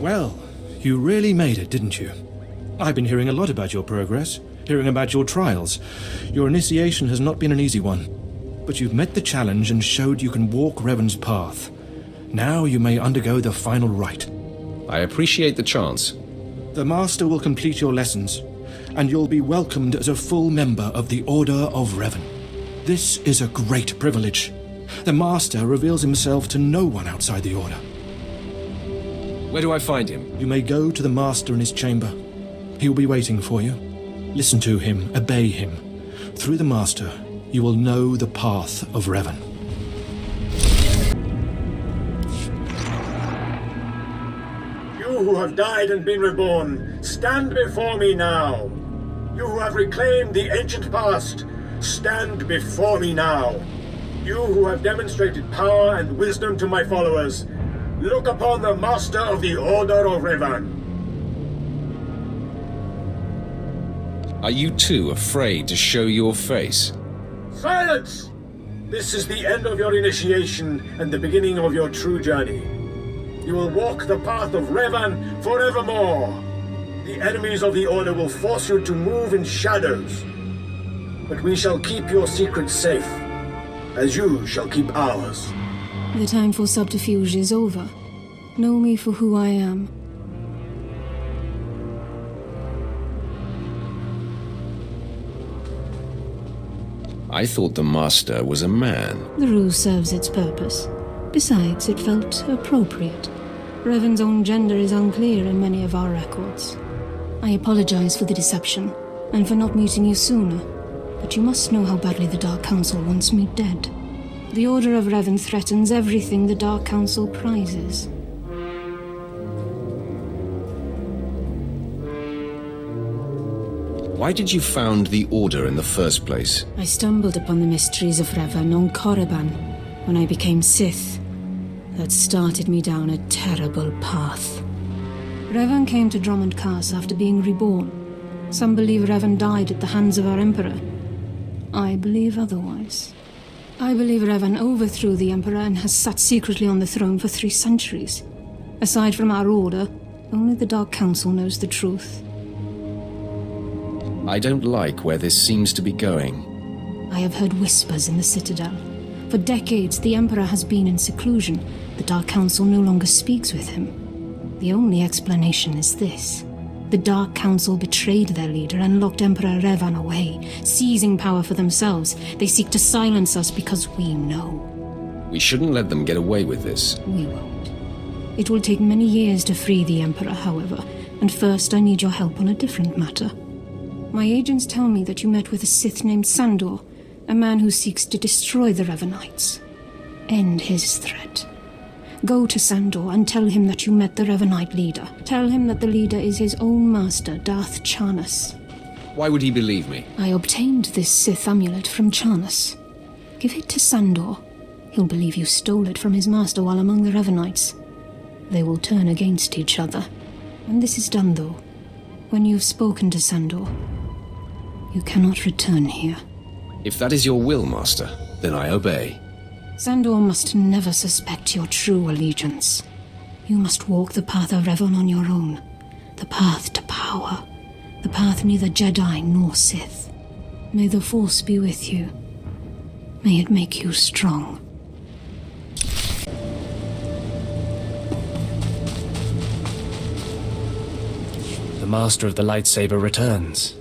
Well, you really made it, didn't you? I've been hearing a lot about your progress, hearing about your trials. Your initiation has not been an easy one, but you've met the challenge and showed you can walk Revan's path. Now you may undergo the final rite. I appreciate the chance. The Master will complete your lessons, and you'll be welcomed as a full member of the Order of Revan. This is a great privilege. The Master reveals himself to no one outside the Order. Where do I find him? You may go to the Master in his chamber. He will be waiting for you. Listen to him, obey him. Through the Master, you will know the path of Revan. You who have died and been reborn, stand before me now. You who have reclaimed the ancient past, stand before me now. You who have demonstrated power and wisdom to my followers, look upon the Master of the Order of Revan. Are you too afraid to show your face? Silence! This is the end of your initiation and the beginning of your true journey. You will walk the path of Revan forevermore. The enemies of the Order will force you to move in shadows. But we shall keep your secrets safe, as you shall keep ours. The time for subterfuge is over. Know me for who I am. I thought the Master was a man. The ruse serves its purpose. Besides, it felt appropriate. Revan's own gender is unclear in many of our records. I apologize for the deception, and for not meeting you sooner. But you must know how badly the Dark Council wants me dead. The Order of Revan threatens everything the Dark Council prizes. Why did you found the Order in the first place? I stumbled upon the mysteries of Revan on Korriban when I became Sith. That started me down a terrible path. Revan came to Drummond Castle after being reborn. Some believe Revan died at the hands of our Emperor. I believe otherwise. I believe Revan overthrew the Emperor and has sat secretly on the throne for 3 centuries. Aside from our Order, only the Dark Council knows the truth. I don't like where this seems to be going. I have heard whispers in the Citadel. For decades, the Emperor has been in seclusion. The Dark Council no longer speaks with him. The only explanation is this. The Dark Council betrayed their leader and locked Emperor Revan away, seizing power for themselves. They seek to silence us because we know. We shouldn't let them get away with this. We won't. It will take many years to free the Emperor, however, and first I need your help on a different matter. My agents tell me that you met with a Sith named SWTOR, a man who seeks to destroy the Revanites. End his threat. Go to SWTOR and tell him that you met the Revanite leader. Tell him that the leader is his own master, Darth Charnas. Why would he believe me? I obtained this Sith amulet from Charnas. Give it to SWTOR. He'll believe you stole it from his master while among the Revanites. They will turn against each other. When this is done, though, when you've spoken to SWTOR, you cannot return here. If that is your will, Master, then I obey. SWTOR must never suspect your true allegiance. You must walk the path of Revan on your own. The path to power. The path neither Jedi nor Sith. May the Force be with you. May it make you strong. The Master of the Lightsaber returns.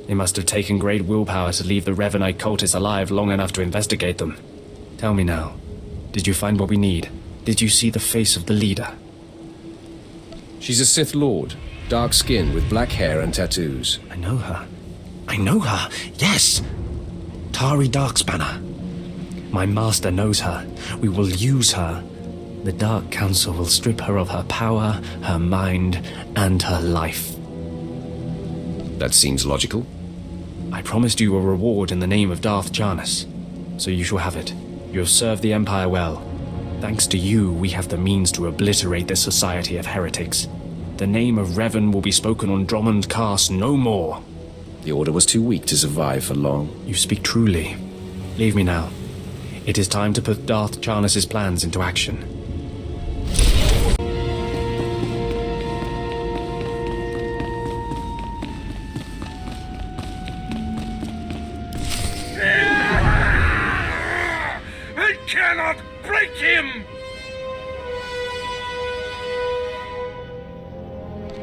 They must have taken great willpower to leave the Revanite cultists alive long enough to investigate them. Tell me now, did you find what we need? Did you see the face of the leader? She's a Sith Lord, dark skin with black hair and tattoos. I know her. I know her, yes! Tari Darkspanner. My master knows her. We will use her. The Dark Council will strip her of her power, her mind, and her life. That seems logical. I promised you a reward in the name of Darth Charnas, so you shall have it. You have served the Empire well. Thanks to you, we have the means to obliterate this society of heretics. The name of Revan will be spoken on Drummond Castle no more. The Order was too weak to survive for long. You speak truly. Leave me now. It is time to put Darth Charnas' plans into action.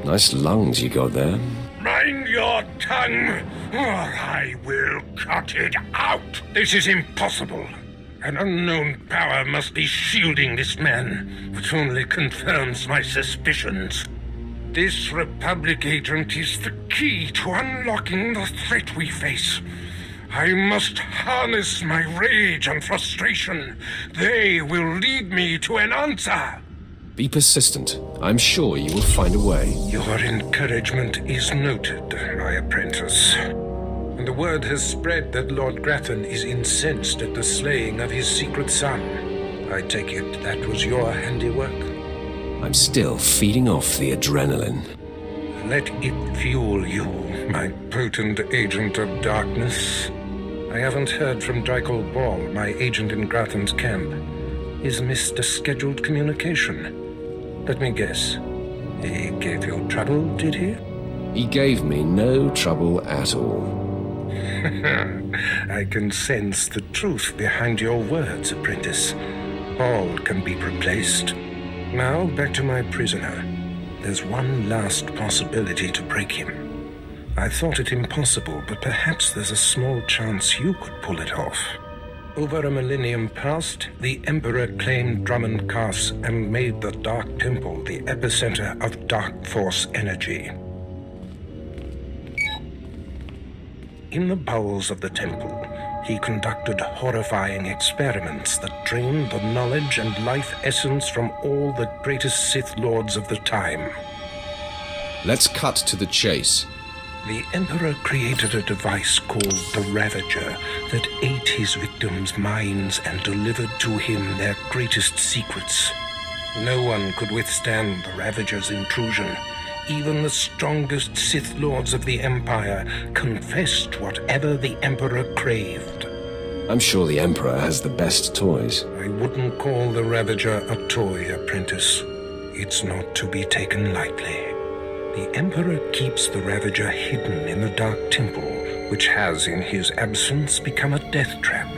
Nice lungs you got there. Mind your tongue, or I will cut it out. This is impossible. An unknown power must be shielding this man, which only confirms my suspicions. This Republic agent is the key to unlocking the threat we face. I must harness my rage and frustration. They will lead me to an answer. Be persistent. I'm sure you will find a way. Your encouragement is noted, my apprentice. And the word has spread that Lord Grathan is incensed at the slaying of his secret son. I take it that was your handiwork? I'm still feeding off the adrenaline. Let it fuel you, my potent agent of darkness. I haven't heard from Drykel Ball, my agent in Grathan's camp. He's missed a scheduled communication. Let me guess. He gave you trouble, did he? He gave me no trouble at all. I can sense the truth behind your words, apprentice. All can be replaced. Now, back to my prisoner. There's one last possibility to break him. I thought it impossible, but perhaps there's a small chance you could pull it off. Over a millennium past, the Emperor claimed Drummond Cass and made the Dark Temple the epicenter of Dark Force energy. In the bowels of the temple, he conducted horrifying experiments that drained the knowledge and life essence from all the greatest Sith Lords of the time. Let's cut to the chase. The Emperor created a device called the Ravager that ate his victims' minds and delivered to him their greatest secrets. No one could withstand the Ravager's intrusion. Even the strongest Sith Lords of the Empire confessed whatever the Emperor craved. I'm sure the Emperor has the best toys. I wouldn't call the Ravager a toy, apprentice. It's not to be taken lightly. The Emperor keeps the Ravager hidden in the Dark Temple, which has, in his absence, become a death trap.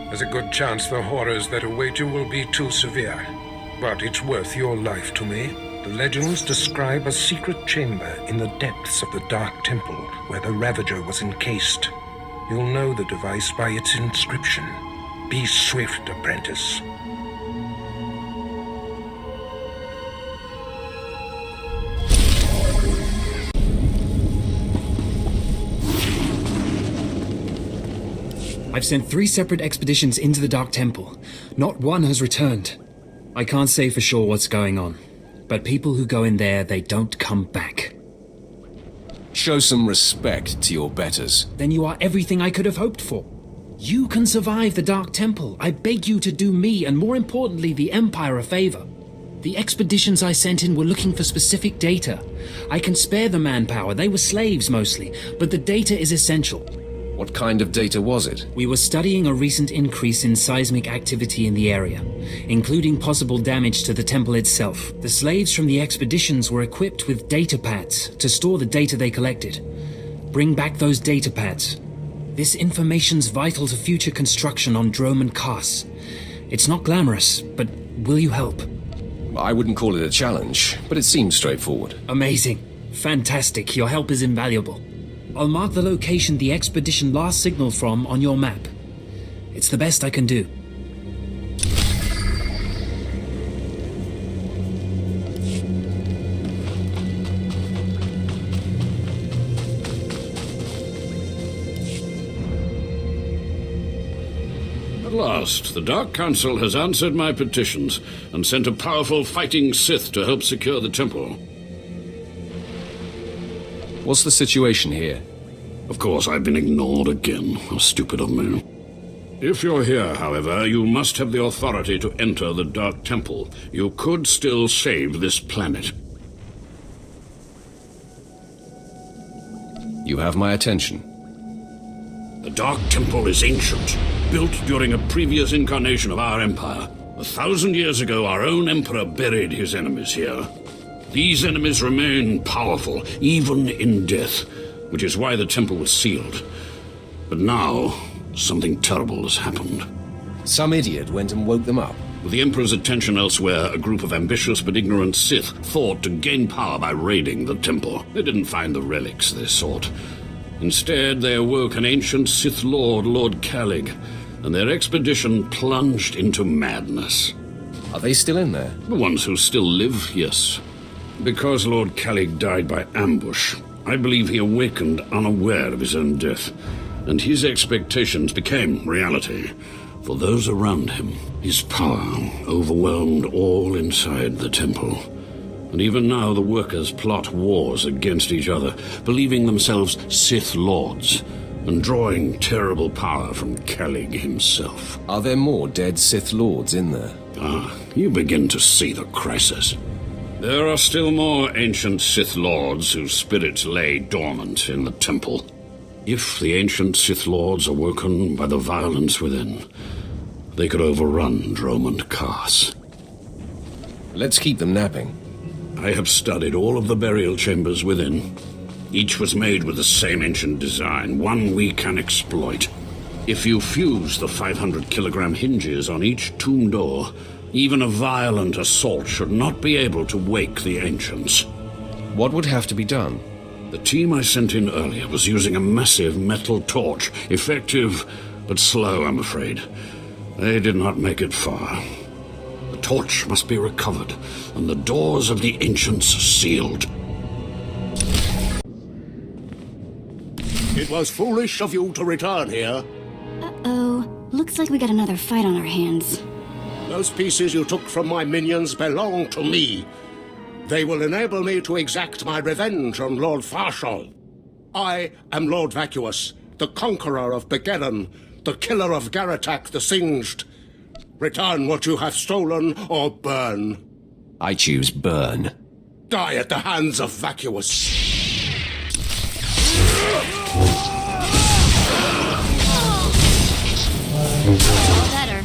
There's a good chance the horrors that await you will be too severe, but it's worth your life to me. The legends describe a secret chamber in the depths of the Dark Temple where the Ravager was encased. You'll know the device by its inscription. Be swift, apprentice. I've sent 3 separate expeditions into the Dark Temple. Not one has returned. I can't say for sure what's going on, but people who go in there, they don't come back. Show some respect to your betters. Then you are everything I could have hoped for. You can survive the Dark Temple. I beg you to do me, and more importantly, the Empire a favor. The expeditions I sent in were looking for specific data. I can spare the manpower, they were slaves mostly, but the data is essential. What kind of data was it? We were studying a recent increase in seismic activity in the area, including possible damage to the temple itself. The slaves from the expeditions were equipped with data pads to store the data they collected. Bring back those data pads. This information's vital to future construction on Drummond Cass. It's not glamorous, but will you help? I wouldn't call it a challenge, but it seems straightforward. Amazing. Fantastic. Your help is invaluable. I'll mark the location the expedition last signaled from on your map. It's the best I can do. At last, the Dark Council has answered my petitions and sent a powerful fighting Sith to help secure the temple. What's the situation here? Of course, I've been ignored again. How stupid of me. If you're here, however, you must have the authority to enter the Dark Temple. You could still save this planet. You have my attention. The Dark Temple is ancient, built during a previous incarnation of our empire. 1,000 years ago, our own emperor buried his enemies here. These enemies remain powerful, even in death, which is why the temple was sealed. But now, something terrible has happened. Some idiot went and woke them up. With the Emperor's attention elsewhere, a group of ambitious but ignorant Sith thought to gain power by raiding the temple. They didn't find the relics they sought. Instead, they awoke an ancient Sith Lord, Lord Calig, and their expedition plunged into madness. Are they still in there? The ones who still live, yes. Because Lord Calig died by ambush, I believe he awakened unaware of his own death, and his expectations became reality. For those around him, his power overwhelmed all inside the temple. And even now the workers plot wars against each other, believing themselves Sith Lords, and drawing terrible power from Calig himself. Are there more dead Sith Lords in there? You begin to see the crisis. There are still more ancient Sith Lords whose spirits lay dormant in the temple. If the ancient Sith Lords are woken by the violence within, they could overrun Dromund Kaas. Let's keep them napping. I have studied all of the burial chambers within. Each was made with the same ancient design, one we can exploit. If you fuse the 500-kilogram hinges on each tomb door, even a violent assault should not be able to wake the ancients. What would have to be done? The team I sent in earlier was using a massive metal torch. Effective, but slow, I'm afraid. They did not make it far. The torch must be recovered, and the doors of the ancients sealed. It was foolish of you to return here. Uh-oh. Looks like we got another fight on our hands. Those pieces you took from my minions belong to me. They will enable me to exact my revenge on Lord Farshal. I am Lord Vacuous, the conqueror of Begeddon, the killer of Garatak the Singed. Return what you have stolen, or burn. I choose burn. Die at the hands of Vacuous. Better.